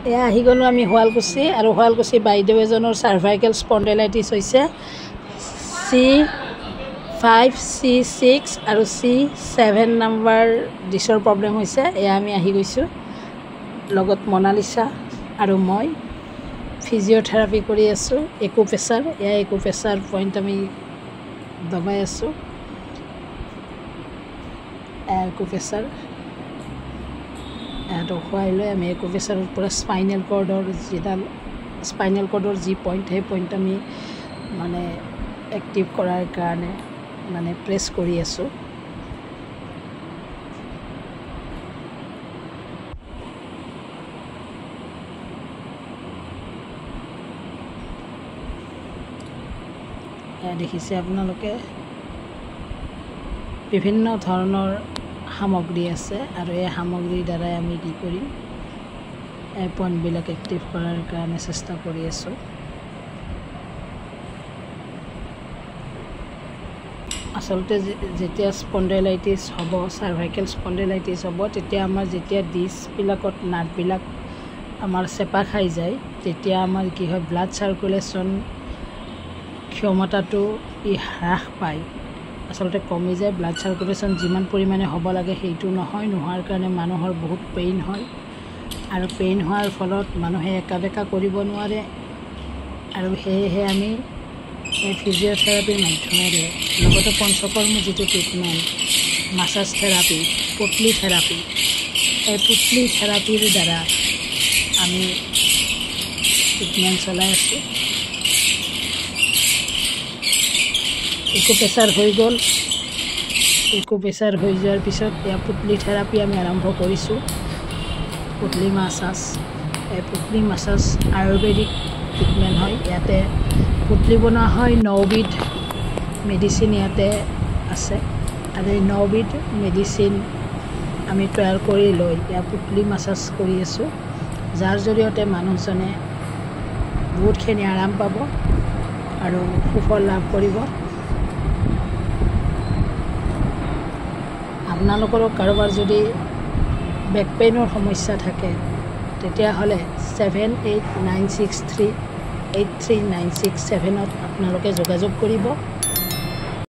এয়া আহি গ'লোঁ আমি শুৱালকুছি আৰু শুৱালকুছি বাইদেউ এজনৰ চাৰ্ভাইকেল স্পণ্ডেলাইটিছ হৈছে C5 C6 আৰু C7 নাম্বাৰ ডিছৰ প্ৰব্লেম হৈছে। এয়া আমি আহি গৈছোঁ লগত মনালিছা আৰু মই ফিজিঅ'থেৰাপি কৰি আছোঁ। একো প্ৰেছাৰ এয়া একো প্ৰেছাৰ পইণ্ট আমি দবাই আছোঁ। একো প্ৰেছাৰ ইহঁতক খুৱাই লৈ আমি একো প্ৰেছাৰৰ পৰা স্পাইনেল কৰ্ডৰ যি পইণ্ট সেই পইণ্ট আমি মানে এক্টিভ কৰাৰ কাৰণে মানে প্ৰেছ কৰি আছোঁ। দেখিছে আপোনালোকে বিভিন্ন ধৰণৰ সামগ্ৰী আছে আৰু এই সামগ্ৰীৰ দ্বাৰাই আমি কি কৰিম এই পইণ্টবিলাক এক্টিভ কৰাৰ কাৰণে চেষ্টা কৰি আছোঁ। আচলতে যেতিয়া স্পণ্ডেলাইটিছ হ'ব, চাৰ্ভাইকেল স্পণ্ডেলাইটিছ হ'ব, তেতিয়া আমাৰ যেতিয়া ডিছবিলাকত নাৰ্ভবিলাক আমাৰ চেপা খাই যায়, তেতিয়া আমাৰ কি হয় ব্লাড চাৰ্কুলেশ্যন ক্ষমতাটো হ্ৰাস পায়, আচলতে কমি যায়। ব্লাড চাৰ্কুলেশ্যন যিমান পৰিমাণে হ'ব লাগে সেইটো নহয়, নোহোৱাৰ কাৰণে মানুহৰ বহুত পেইন হয় আৰু পেইন হোৱাৰ ফলত মানুহে একা বেকা কৰিব নোৱাৰে। আৰু সেয়েহে আমি এই ফিজিঅ'থেৰাপিৰ মাধ্যমেৰে লগতে পঞ্চকৰ্ম যিটো treatment, massage therapy, Putali therapy, এই পুতলি থেৰাপিৰ দ্বাৰা আমি ট্ৰিটমেণ্ট চলাই আছোঁ। একো প্ৰেছাৰ হৈ গ'ল। একো প্ৰেছাৰ হৈ যোৱাৰ পিছত এয়া পুতলি থেৰাপি আমি আৰম্ভ কৰিছোঁ। পুতলি মাছাজ, এই পুতলি মাছাজ আয়ুৰ্বেদিক ট্ৰিটমেণ্ট হয়। ইয়াতে পুতলি বনোৱা হয়, 9বিধ মেডিচিন ইয়াতে আছে আৰু এই 9বিধ মেডিচিন আমি তৈয়াৰ কৰি লৈ ইয়াত পুতলি মাছাজ কৰি আছোঁ, যাৰ জৰিয়তে মানুহজনে বহুতখিনি আৰাম পাব আৰু সুফল লাভ কৰিব। আপোনালোকৰো কাৰোবাৰ যদি বেক পেইনৰ সমস্যা থাকে তেতিয়াহ'লে 7896383967 আপোনালোকে যোগাযোগ কৰিব।